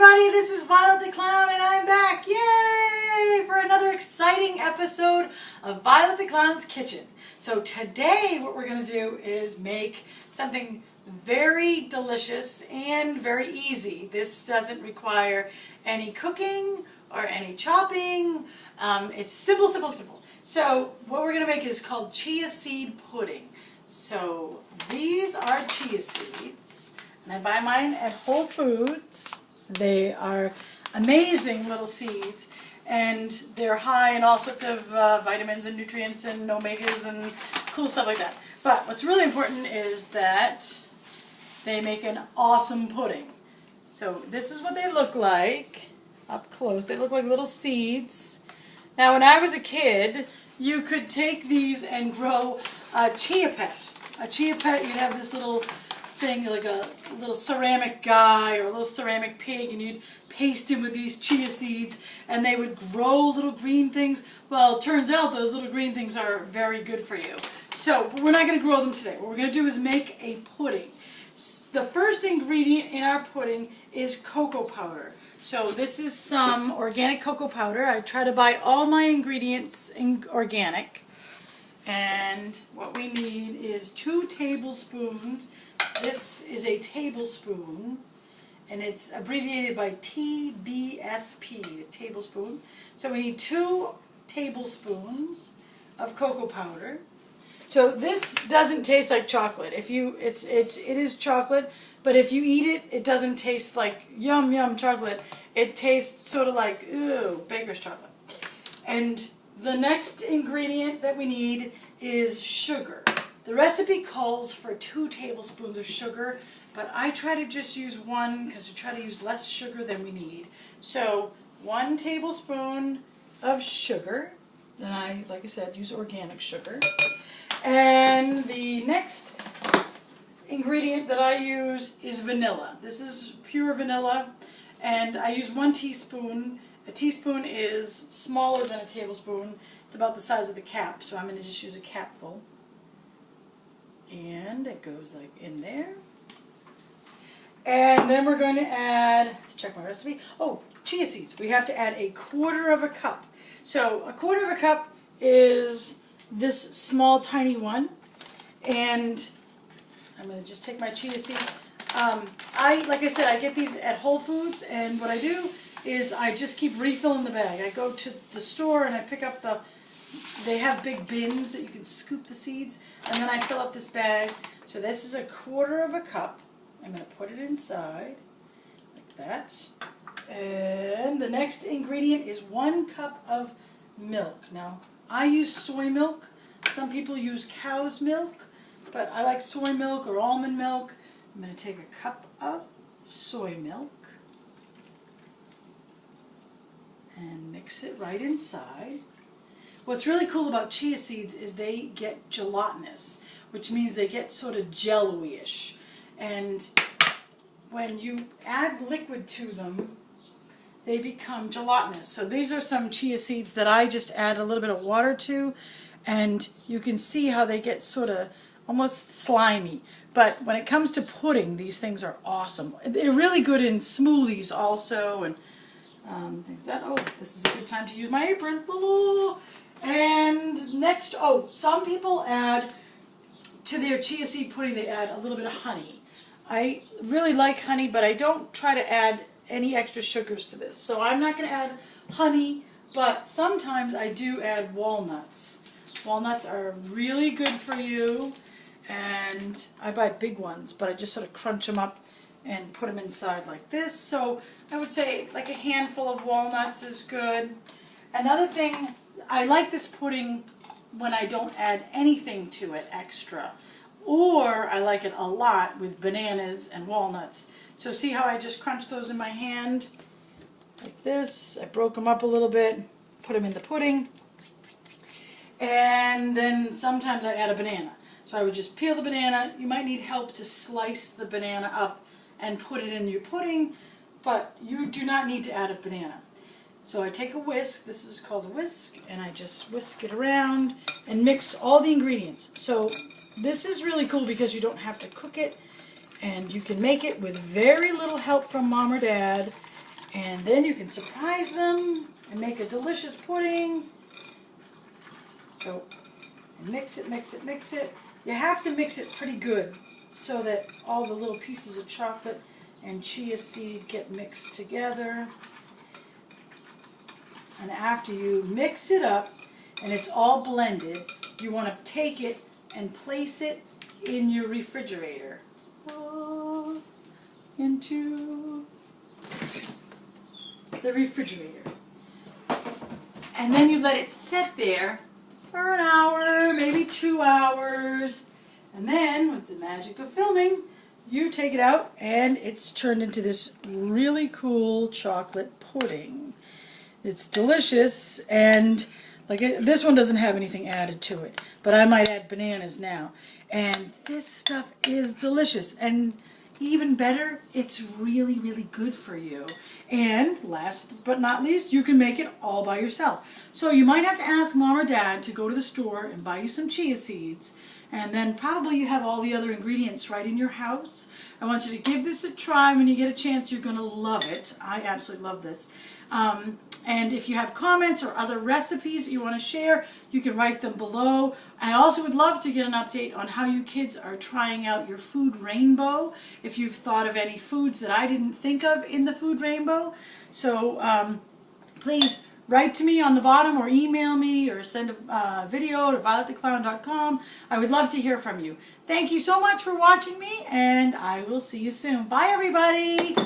everybody, this is Violet the Clown and I'm back, yay, for another exciting episode of Violet the Clown's Kitchen. So today what we're going to do is make something very delicious and very easy. This doesn't require any cooking or any chopping. It's simple, simple, simple. So what we're going to make is called chia seed pudding. So these are chia seeds. And I buy mine at Whole Foods. They are amazing little seeds, and they're high in all sorts of vitamins and nutrients and omegas and cool stuff like that. But what's really important is that they make an awesome pudding. So this is what they look like up close. They look like little seeds. Now when I was a kid, you could take these and grow a chia pet. A chia pet, you'd have this little thing, like a little ceramic guy or a little ceramic pig, and you'd paste him with these chia seeds and they would grow little green things. Well, it turns out those little green things are very good for you. So, but we're not going to grow them today. What we're going to do is make a pudding. The first ingredient in our pudding is cocoa powder. So this is some organic cocoa powder. I try to buy all my ingredients organic. And what we need is 2 tablespoons. This is a tablespoon, and it's abbreviated by TBSP, a tablespoon. So we need 2 tablespoons of cocoa powder. So this doesn't taste like chocolate. It is chocolate, but if you eat it, it doesn't taste like yum yum chocolate. It tastes sort of like ew, baker's chocolate. And the next ingredient that we need is sugar. The recipe calls for 2 tablespoons of sugar, but I try to just use 1 because we try to use less sugar than we need. So 1 tablespoon of sugar, and like I said, use organic sugar. And the next ingredient that I use is vanilla. This is pure vanilla, and I use 1 teaspoon. A teaspoon is smaller than a tablespoon. It's about the size of the cap, so I'm going to just use a capful. And it goes like in there. And then we're going to add, let's check my recipe. Oh, chia seeds. We have to add 1/4 cup. So 1/4 cup is this small tiny one. And I'm going to just take my chia seeds. Like I said, I get these at Whole Foods, and what I do is I just keep refilling the bag. I go to the store and I pick up they have big bins that you can scoop the seeds, and then I fill up this bag. So this is 1/4 cup. I'm going to put it inside like that. And the next ingredient is 1 cup of milk. Now, I use soy milk. Some people use cow's milk, but I like soy milk or almond milk. I'm going to take 1 cup of soy milk and mix it right inside. What's really cool about chia seeds is they get gelatinous, which means they get sort of jello-ish. And when you add liquid to them, they become gelatinous. So these are some chia seeds that I just add a little bit of water to, and you can see how they get sort of almost slimy. But when it comes to pudding, these things are awesome. They're really good in smoothies also, and things like that. Oh, this is a good time to use my apron. Ooh. And next, some people add to their chia seed pudding, they add a little bit of honey. I really like honey, but I don't try to add any extra sugars to this. So I'm not going to add honey, but sometimes I do add walnuts. Walnuts are really good for you, and I buy big ones, but I just sort of crunch them up and put them inside like this. So I would say like a handful of walnuts is good. Another thing, I like this pudding when I don't add anything to it extra. Or I like it a lot with bananas and walnuts. So see how I just crunch those in my hand? Like this. I broke them up a little bit, put them in the pudding. And then sometimes I add a banana. So I would just peel the banana. You might need help to slice the banana up and put it in your pudding, but you do not need to add a banana. So I take a whisk, this is called a whisk, and I just whisk it around and mix all the ingredients. So this is really cool because you don't have to cook it, and you can make it with very little help from mom or dad, And then you can surprise them and make a delicious pudding. So mix it, mix it, mix it. You have to mix it pretty good so that all the little pieces of chocolate and chia seed get mixed together. And after you mix it up and it's all blended, you want to take it and place it in your refrigerator. Into the refrigerator. And then you let it sit there for an hour, maybe 2 hours. And then, with the magic of filming, you take it out and it's turned into this really cool chocolate pudding. It's delicious, and like this one doesn't have anything added to it, but I might add bananas now. And this stuff is delicious, and even better, it's really, really good for you. And last but not least, you can make it all by yourself. So you might have to ask mom or dad to go to the store and buy you some chia seeds, and then probably you have all the other ingredients right in your house. I want you to give this a try when you get a chance. You're going to love it. I absolutely love this. And if you have comments or other recipes that you want to share, you can write them below. I also would love to get an update on how you kids are trying out your food rainbow, if you've thought of any foods that I didn't think of in the food rainbow. So please write to me on the bottom, or email me, or send a video to violettheclown.com. I would love to hear from you. Thank you so much for watching me, and I will see you soon. Bye, everybody.